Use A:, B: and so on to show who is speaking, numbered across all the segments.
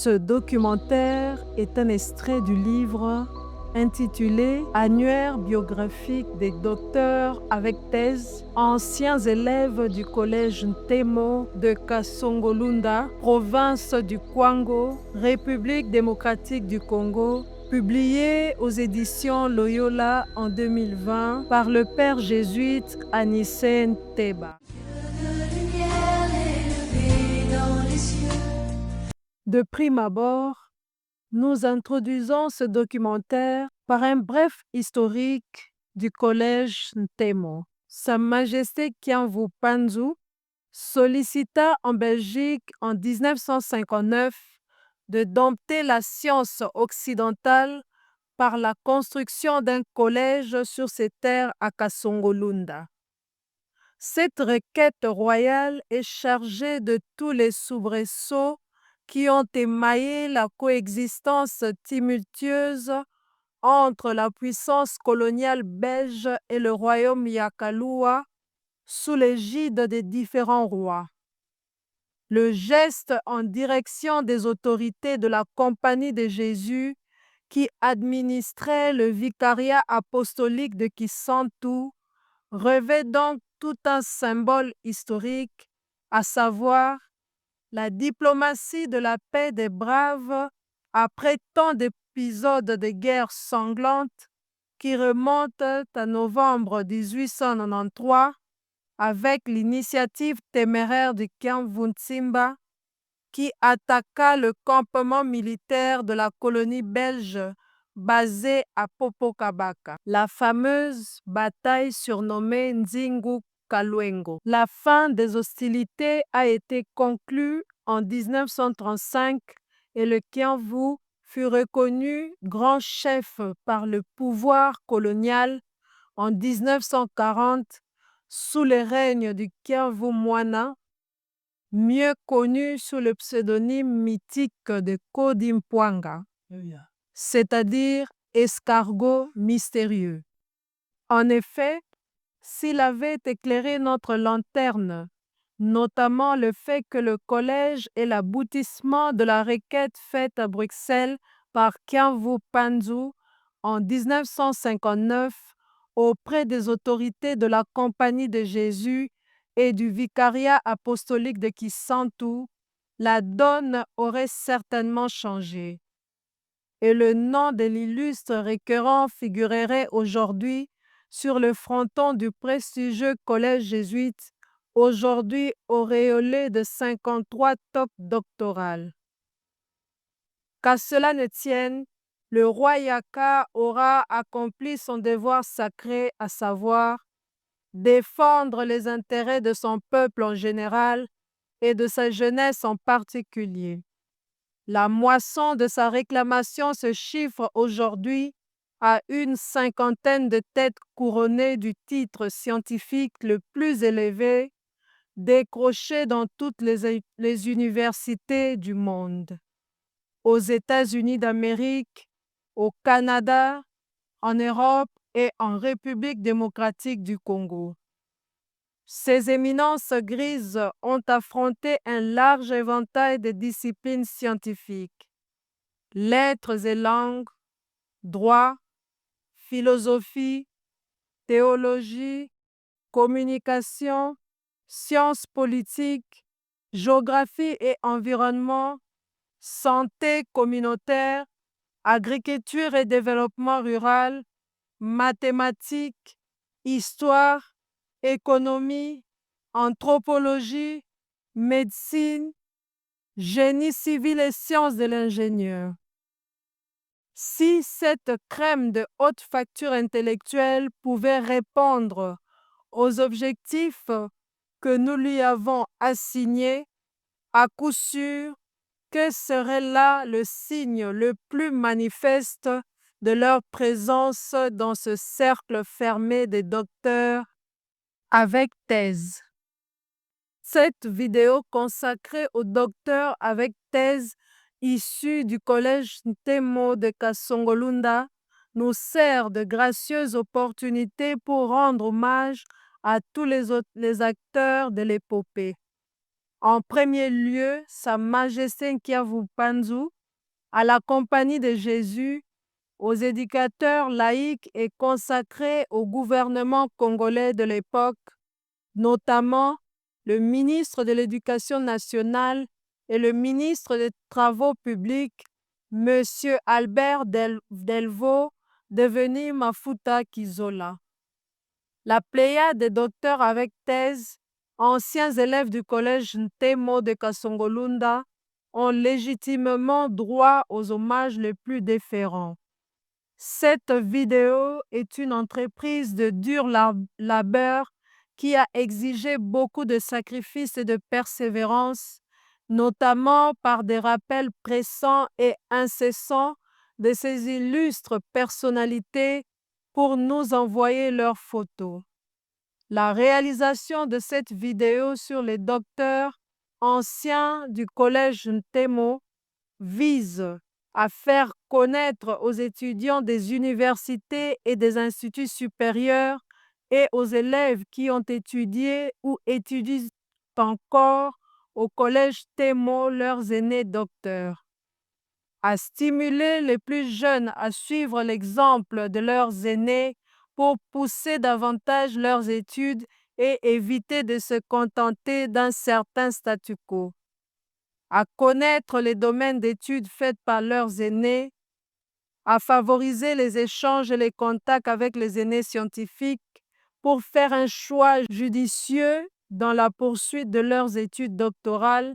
A: Ce documentaire est un extrait du livre intitulé « Annuaire biographique des docteurs avec thèse, anciens élèves du collège Ntemo de Kasongo-Lunda, province du Kwango, République démocratique du Congo », publié aux éditions Loyola en 2020 par le père jésuite Anissé Nteba. De prime abord, nous introduisons ce documentaire par un bref historique du collège Ntemo. Sa Majesté Kianvu Panzu sollicita en Belgique en 1959 de dompter la science occidentale par la construction d'un collège sur ses terres à Kasongo-Lunda. Cette requête royale est chargée de tous les soubresauts qui ont émaillé la coexistence tumultueuse entre la puissance coloniale belge et le royaume Yakaloua sous l'égide des différents rois. Le geste en direction des autorités de la Compagnie de Jésus qui administrait le vicariat apostolique de Kisantu revêt donc tout un symbole historique, à savoir la diplomatie de la paix des braves après tant d'épisodes de guerre sanglante qui remontent à novembre 1893 avec l'initiative téméraire de Kianvu Ntsimba qui attaqua le campement militaire de la colonie belge basée à Popokabaka, la fameuse bataille surnommée Nzingu Kalwengo. La fin des hostilités a été conclue en 1935 et le Kianvu fut reconnu grand chef par le pouvoir colonial en 1940 sous le règne du Kianvu Mwana, mieux connu sous le pseudonyme mythique de Kodimpwanga, c'est-à-dire escargot mystérieux. En effet, s'il avait éclairé notre lanterne, notamment le fait que le collège est l'aboutissement de la requête faite à Bruxelles par Kianvu Panzu en 1959 auprès des autorités de la Compagnie de Jésus et du vicariat apostolique de Kisantu, la donne aurait certainement changé. Et le nom de l'illustre requérant figurerait aujourd'hui sur le fronton du prestigieux collège jésuite, aujourd'hui auréolé de 53 toques doctorales. Qu'à cela ne tienne, le roi Yaka aura accompli son devoir sacré, à savoir défendre les intérêts de son peuple en général et de sa jeunesse en particulier. La moisson de sa réclamation se chiffre aujourd'hui à une 50aine de têtes couronnées du titre scientifique le plus élevé, décroché dans toutes les universités du monde. Aux États-Unis d'Amérique, au Canada, en Europe et en République démocratique du Congo. Ces éminences grises ont affronté un large éventail de disciplines scientifiques, lettres et langues, droit, philosophie, théologie, communication, sciences politiques, géographie et environnement, santé communautaire, agriculture et développement rural, mathématiques, histoire, économie, anthropologie, médecine, génie civil et sciences de l'ingénieur. Si cette crème de haute facture intellectuelle pouvait répondre aux objectifs que nous lui avons assignés, à coup sûr, que serait là le signe le plus manifeste de leur présence dans ce cercle fermé des docteurs avec thèse. Cette vidéo consacrée aux docteurs avec thèse issus du collège Ntemo de Kasongo-Lunda nous sert de gracieuse opportunité pour rendre hommage à tous les acteurs de l'épopée. En premier lieu, Sa Majesté Nkiavu Panzu, à la Compagnie de Jésus, aux éducateurs laïcs et consacrés au gouvernement congolais de l'époque, notamment le ministre de l'Éducation nationale et le ministre des Travaux publics, M. Albert Delvaux, devenu Mafuta Kizola. La pléiade des docteurs avec thèse, anciens élèves du collège Ntemo de Kasongolunda, ont légitimement droit aux hommages les plus déférents. Cette vidéo est une entreprise de dur labeur qui a exigé beaucoup de sacrifices et de persévérance, notamment par des rappels pressants et incessants de ces illustres personnalités pour nous envoyer leurs photos. La réalisation de cette vidéo sur les docteurs anciens du collège Ntemo vise à faire connaître aux étudiants des universités et des instituts supérieurs et aux élèves qui ont étudié ou étudient encore au collège Ntemo leurs aînés docteurs, à stimuler les plus jeunes à suivre l'exemple de leurs aînés pour pousser davantage leurs études et éviter de se contenter d'un certain statu quo, à connaître les domaines d'études faits par leurs aînés, à favoriser les échanges et les contacts avec les aînés scientifiques pour faire un choix judicieux dans la poursuite de leurs études doctorales,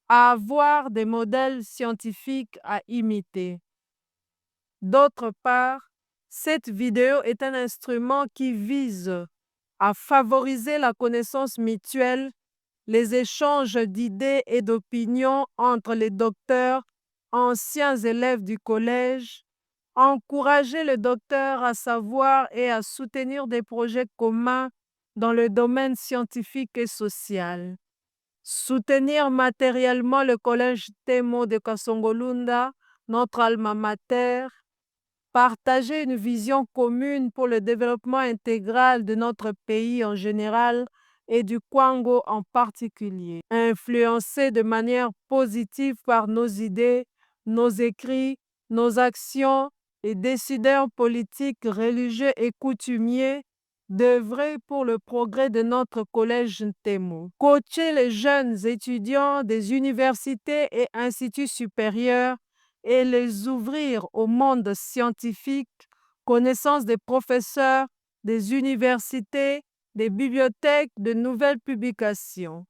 A: à avoir des modèles scientifiques à imiter. D'autre part, cette vidéo est un instrument qui vise à favoriser la connaissance mutuelle, les échanges d'idées et d'opinions entre les docteurs, anciens élèves du collège, encourager les docteurs à savoir et à soutenir des projets communs dans le domaine scientifique et social, soutenir matériellement le collège Ntemo de Kasongolunda, notre alma mater, partager une vision commune pour le développement intégral de notre pays en général et du Kwango en particulier, influencer de manière positive par nos idées, nos écrits, nos actions, les décideurs politiques, religieux et coutumiers, d'œuvrer pour le progrès de notre collège Ntemo, coacher les jeunes étudiants des universités et instituts supérieurs et les ouvrir au monde scientifique, connaissance des professeurs, des universités, des bibliothèques, de nouvelles publications.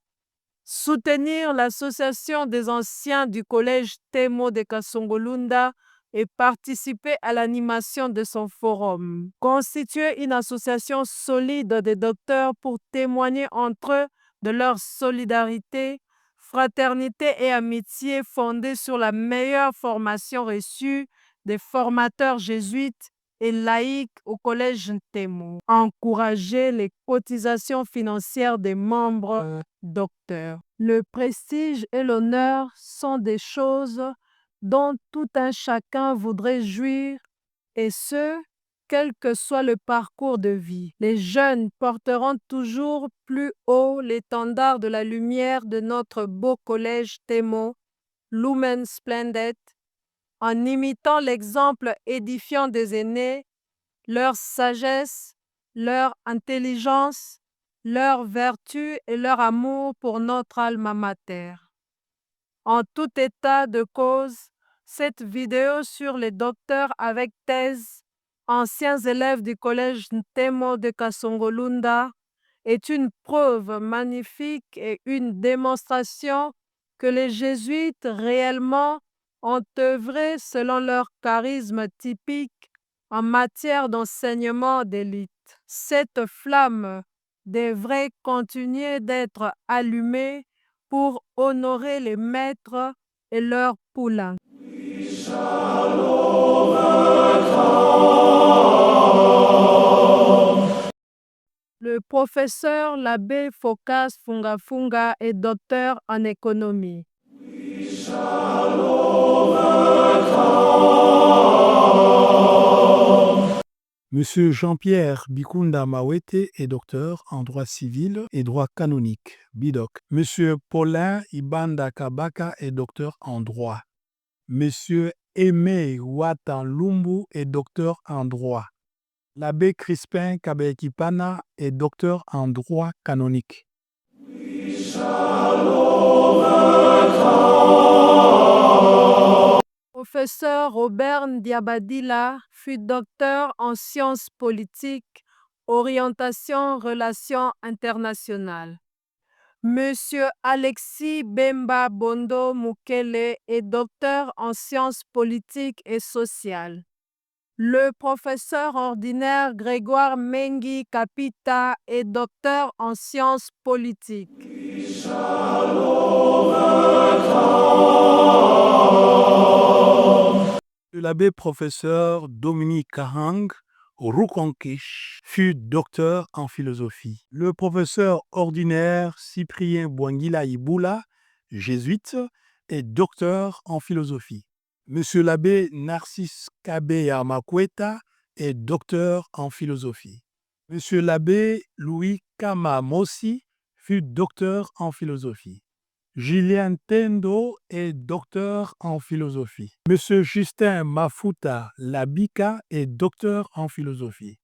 A: Soutenir l'association des anciens du collège Ntemo de Kasongolunda et participer à l'animation de son forum. Constituer une association solide des docteurs pour témoigner entre eux de leur solidarité, fraternité et amitié fondée sur la meilleure formation reçue des formateurs jésuites et laïcs au collège Ntemo. Encourager les cotisations financières des membres docteurs. Le prestige et l'honneur sont des choses dont tout un chacun voudrait jouir, et ce, quel que soit le parcours de vie. Les jeunes porteront toujours plus haut l'étendard de la lumière de notre beau collège Ntemo, Lumen Splendid, en imitant l'exemple édifiant des aînés, leur sagesse, leur intelligence, leur vertu et leur amour pour notre alma mater. En tout état de cause, cette vidéo sur les docteurs avec thèse, anciens élèves du collège Ntemo de Kasongolunda, est une preuve magnifique et une démonstration que les jésuites réellement ont œuvré selon leur charisme typique en matière d'enseignement d'élite. Cette flamme devrait continuer d'être allumée pour honorer les maîtres et leurs poulains. Le professeur l'abbé Phocas Fungafunga est docteur en économie.
B: M. Monsieur Jean-Pierre Bikunda Mawete est docteur en droit civil et droit canonique, BIDOC. Monsieur Paulin Ibanda Kabaka est docteur en droit. Monsieur Aimé Watan Lumbu est docteur en droit. L'abbé Crispin Kabekipana est docteur en droit canonique.
A: Professeur Robert Ndiabadila fut docteur en sciences politiques, orientation relations internationales. Monsieur Alexis Bemba Bondo Mukele est docteur en sciences politiques et sociales. Le professeur ordinaire Grégoire Mengi Kapita est docteur en sciences politiques.
B: L'abbé professeur Dominique Kahang Rukonkish fut docteur en philosophie. Le professeur ordinaire Cyprien Bouangila Iboula, jésuite, est docteur en philosophie. Monsieur l'abbé Narcisse Kabeya Makweta est docteur en philosophie. Monsieur l'abbé Louis Kama Mossi fut docteur en philosophie. Julien Tendo est docteur en philosophie. Monsieur Justin Mafuta Labika est docteur en philosophie.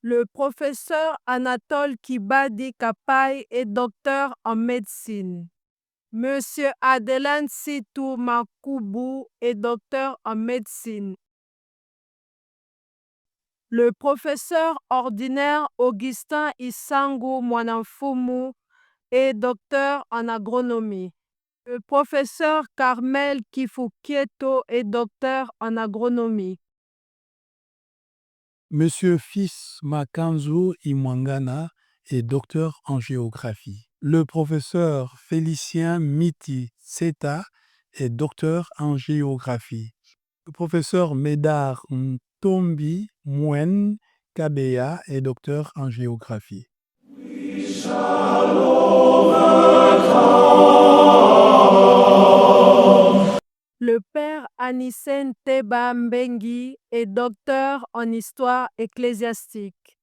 A: Le professeur Anatole Kibadi Kapai est docteur en médecine. Monsieur Adelan Sitou Makubu est docteur en médecine. Le professeur ordinaire Augustin Isangu Mwanamfumu est docteur en agronomie. Le professeur Carmel Kifukieto est docteur en agronomie.
B: Monsieur Fils Makanzu Imwangana est docteur en géographie. Le professeur Félicien Miti Seta est docteur en géographie. Le professeur Médard Ntombi Mwen Kabeya est docteur en géographie.
A: Le père Anissène Teba Mbengi est docteur en histoire ecclésiastique.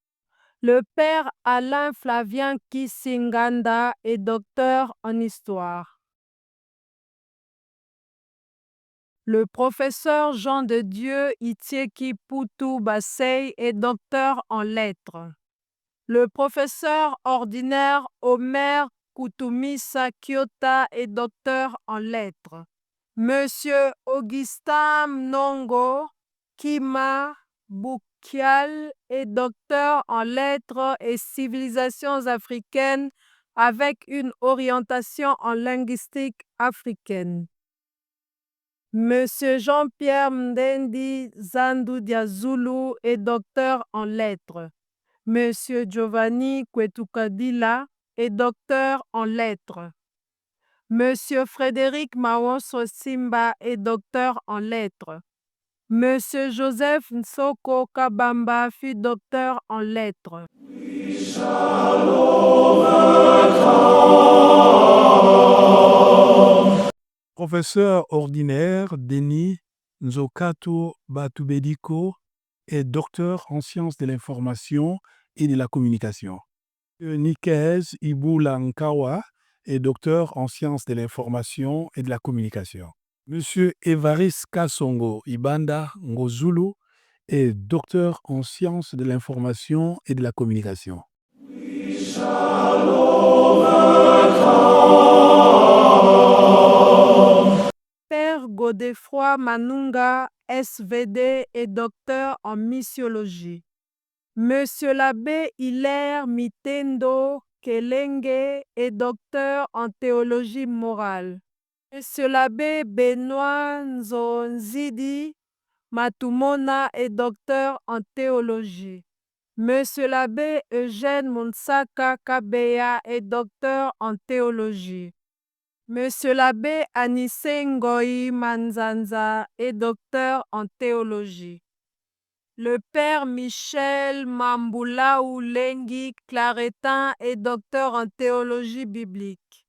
A: Le père Alain Flavien Kisinganda est docteur en histoire. Le professeur Jean de Dieu Itieki Poutou Bassey est docteur en lettres. Le professeur ordinaire Omer Koutoumissa Kiota est docteur en lettres. Monsieur Augustin Mnongo Kima Boukial est docteur en lettres et civilisations africaines avec une orientation en linguistique africaine. Monsieur Jean-Pierre Mdendi Zandoudia Zulu est docteur en lettres. Monsieur Giovanni Kwetukadila est docteur en lettres. Monsieur Frédéric Mawonso Simba est docteur en lettres. Monsieur Joseph Nsoko Kabamba fut docteur en lettres.
B: Professeur ordinaire Denis Nzokato Batubediko est docteur en sciences de l'information et de la communication. Nikez Ibula Nkawa est docteur en sciences de l'information et de la communication. Monsieur Évariste Kasongo Ibanda Ngozulu est docteur en sciences de l'information et de la communication.
A: Père Godefroy Manunga, SVD, est docteur en missiologie. Monsieur l'abbé Hilaire Mitendo Kelenge est docteur en théologie morale. Monsieur l'abbé Benoît Nzonzidi Matumona est docteur en théologie. Monsieur l'abbé Eugène Monsaka Kabeya est docteur en théologie. Monsieur l'abbé Anissé Ngoyi Manzanza est docteur en théologie. Le père Michel Mamboulaou Lengi Claretin est docteur en théologie biblique.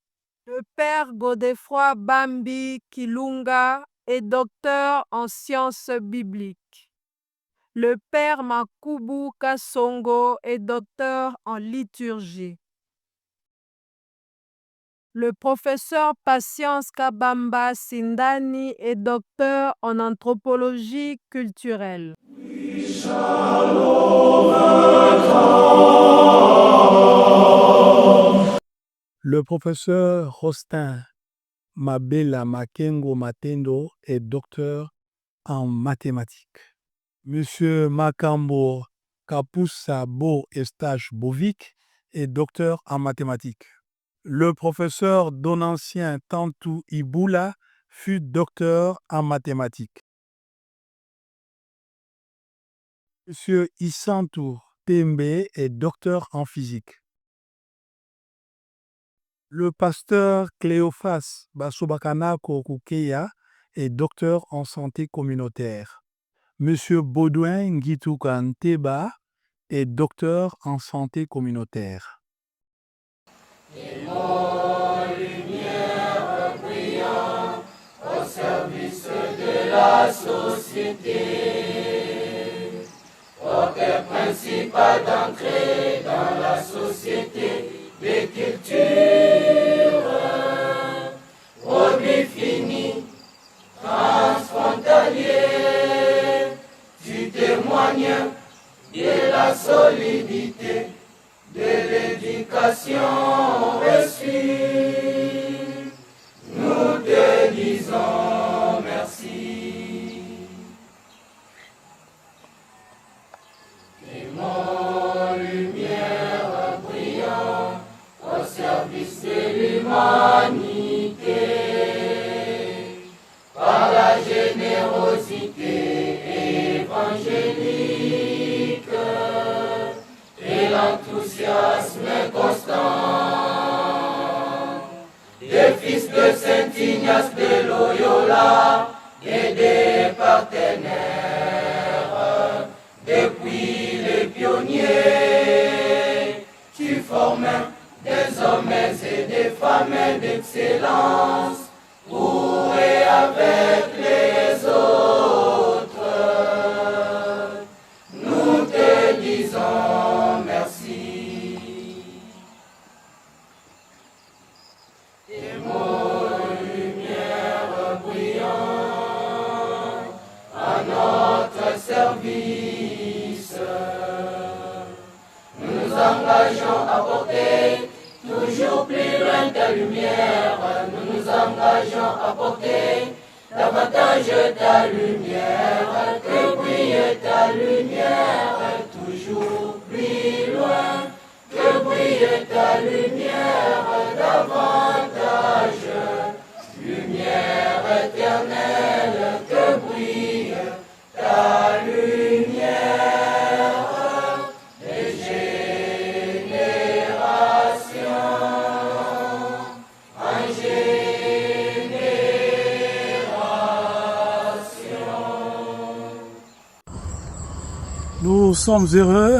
A: Le père Godefroy Bambi Kilunga est docteur en sciences bibliques. Le père Makubu Kasongo est docteur en liturgie. Le professeur Patience Kabamba Sindani est docteur en anthropologie culturelle.
B: Le professeur Rostin Mabela Makengo Matendo est docteur en mathématiques. Monsieur Makambo Kapusa Bo Estache Bovic est docteur en mathématiques. Le professeur Donancien Tantou Iboula fut docteur en mathématiques. Monsieur Issantou Tembe est docteur en physique. Le pasteur Cléophas Basobakanako Kukeya est docteur en santé communautaire. Monsieur Baudouin Ngitoukan Teba est docteur en santé communautaire.
C: Et mon lumière brillant au service de la société, porteur principal d'entrée dans la société des cultures, produit fini, transfrontalier, tu témoignes de la solidité de l'éducation reçue. Nous te disons merci. Et mon lumière brillant au service de l'humanité, par la générosité évangélique et l'enthousiasme constant des fils de Saint-Ignace de Loyola et des partenaires. Depuis les pionniers, tu formes des hommes et des femmes d'excellence pour et avec les autres. Nous te disons merci. Et mon lumière brillant à notre service, nous nous engageons à porter toujours plus loin ta lumière. Nous nous engageons à porter davantage ta lumière, que brille ta lumière toujours plus loin, que brille ta lumière davantage, lumière éternelle, que brille ta lumière des générations en générations.
B: Nous sommes heureux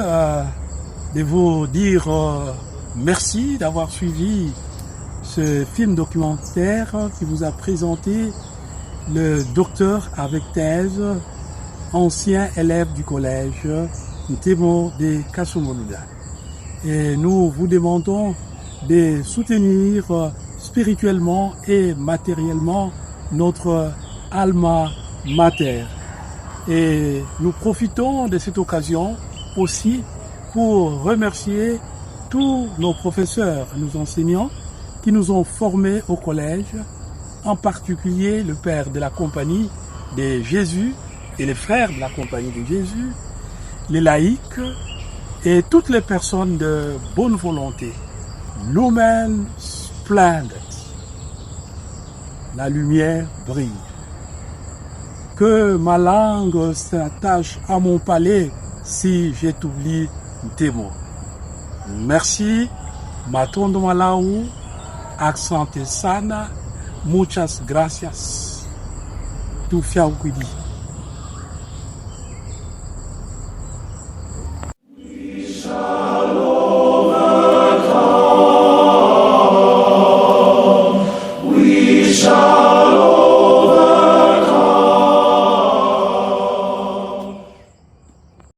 B: de vous dire merci d'avoir suivi ce film documentaire qui vous a présenté le docteur avec thèse, ancien élève du collège Ntemo de Kasumoluda. Et nous vous demandons de soutenir spirituellement et matériellement notre alma mater. Et nous profitons de cette occasion aussi pour remercier tous nos professeurs, nos enseignants qui nous ont formés au collège, en particulier le père de la compagnie de Jésus et les frères de la compagnie de Jésus, les laïcs et toutes les personnes de bonne volonté. Lumen splendid. La lumière brille. Que ma langue s'attache à mon palais si je t'oublie tes mots. Merci, Matondo Malaou, accente sana, muchas gracias. Tufia Ukwidi.
C: chante.